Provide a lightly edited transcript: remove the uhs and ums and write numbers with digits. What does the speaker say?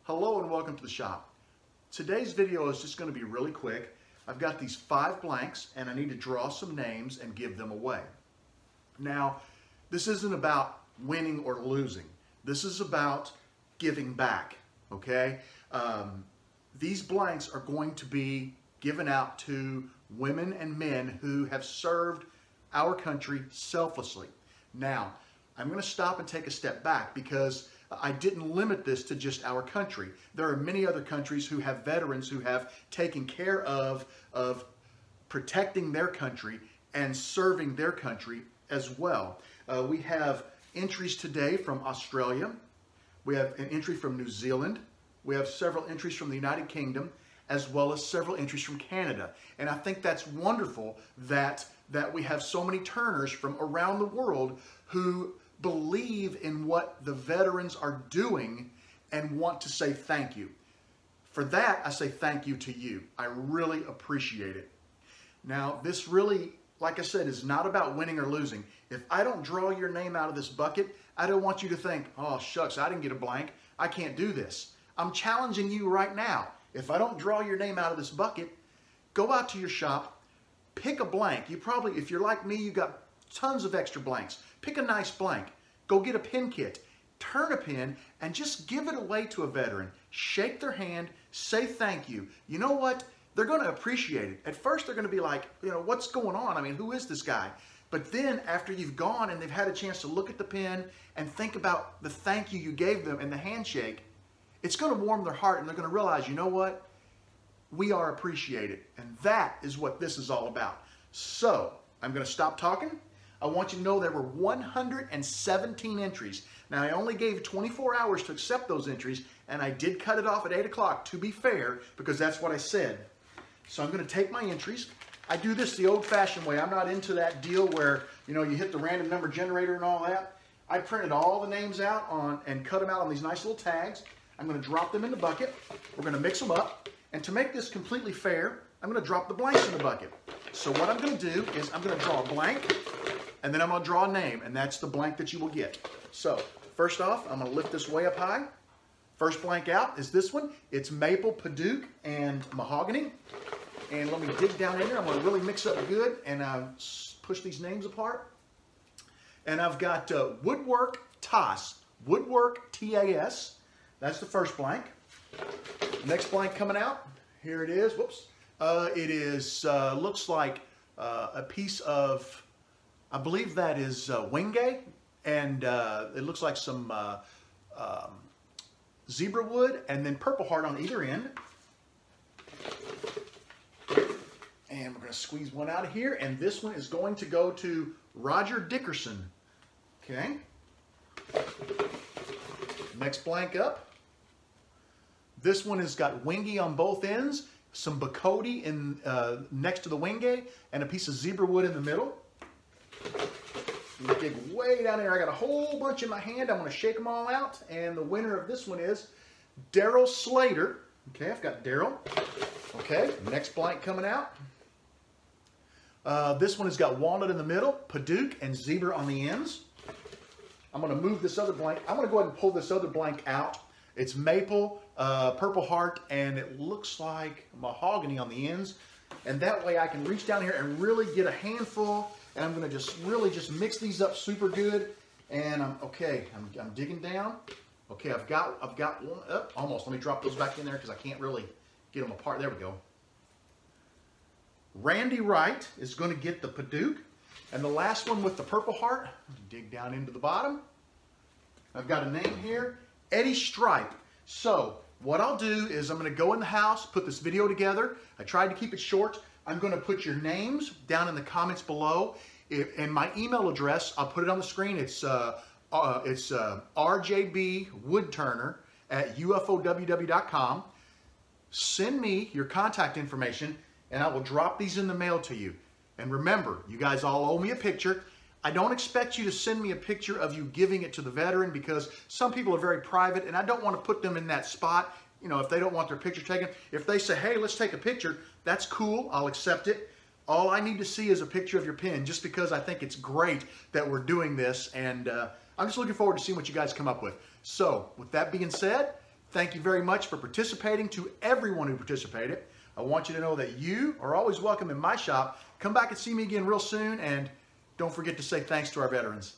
Hello and welcome to the shop. Today's video is just going to be really quick. I've got these 5 blanks and I need to draw some names and give them away. Now, this isn't about winning or losing. This is about giving back, okay? These blanks are going to be given out to women and men who have served our country selflessly. Now, I'm going to stop and take a step back because I didn't limit this to just our country. There are many other countries who have veterans who have taken care of protecting their country and serving their country as well. We have entries today from Australia. We have an entry from New Zealand. We have several entries from the United Kingdom, as well as several entries from Canada. And I think that's wonderful that we have so many Turners from around the world who believe in what the veterans are doing and want to say thank you. For that, I say thank you to you. I really appreciate it. Now, this really, like I said, is not about winning or losing. If I don't draw your name out of this bucket, I don't want you to think, oh, shucks, I didn't get a blank. I can't do this. I'm challenging you right now. If I don't draw your name out of this bucket, go out to your shop, pick a blank. You probably, if you're like me, you got tons of extra blanks. Pick a nice blank. Go get a pin kit. Turn a pin and just give it away to a veteran. Shake their hand. Say thank you. You know what? They're going to appreciate it. At first, they're going to be like, you know, what's going on? I mean, who is this guy? But then after you've gone and they've had a chance to look at the pin and think about the thank you you gave them and the handshake, it's going to warm their heart and they're going to realize, you know what? We are appreciated. And that is what this is all about. So I'm going to stop talking. I want you to know there were 117 entries. Now, I only gave 24 hours to accept those entries, and I did cut it off at 8 o'clock to be fair, because that's what I said. So I'm going to take my entries. I do this the old-fashioned way. I'm not into that deal where, you know, you hit the random number generator and all that. I printed all the names out and cut them out on these nice little tags. I'm going to drop them in the bucket. We're going to mix them up. And to make this completely fair, I'm going to drop the blanks in the bucket. So what I'm going to do is I'm going to draw a blank, and then I'm going to draw a name, and that's the blank that you will get. So first off, I'm going to lift this way up high. First blank out is this one. It's maple, Paduke, and mahogany. And let me dig down in there. I'm going to really mix up good and push these names apart. And I've got Woodwork Tas, Woodwork TAS. That's the first blank. Next blank coming out. Here it is. Whoops. It is looks like a piece of, I believe that is wenge, and it looks like some zebra wood, and then purple heart on either end. And we're going to squeeze one out of here, and this one is going to go to Roger Dickerson. Okay. Next blank up. This one has got wenge on both ends, some Bacote in next to the wenge, and a piece of zebra wood in the middle. Dig way down there. I got a whole bunch in my hand. I'm going to shake them all out. And the winner of this one is Daryl Slater. Okay, I've got Daryl. Okay, next blank coming out. This one has got walnut in the middle, Paduke, and zebra on the ends. I'm going to move this other blank. I'm going to go ahead and pull this other blank out. It's maple, purple heart, and it looks like mahogany on the ends. And that way I can reach down here and really get a handful. And I'm going to just really just mix these up super good. And I'm digging down. Okay, I've got one up almost. Let me drop those back in there because I can't really get them apart. There we go. Randy Wright is going to get the Paduke. And the last one with the purple heart, dig down into the bottom. I've got a name here, Eddie Stripe. So what I'll do is I'm going to go in the house, put this video together. I tried to keep it short. I'm going to put your names down in the comments below. And my email address, I'll put it on the screen. It's RJBWoodTurner at UFOWW.com. Send me your contact information, and I will drop these in the mail to you. And remember, you guys all owe me a picture. I don't expect you to send me a picture of you giving it to the veteran because some people are very private, and I don't want to put them in that spot. You know, if they don't want their picture taken, if they say, hey, let's take a picture, that's cool. I'll accept it. All I need to see is a picture of your pin, just because I think it's great that we're doing this, and I'm just looking forward to seeing what you guys come up with. So, with that being said, Thank you very much for participating. To everyone who participated, I want you to know that you are always welcome in my shop. Come back and see me again real soon, and don't forget to say thanks to our veterans.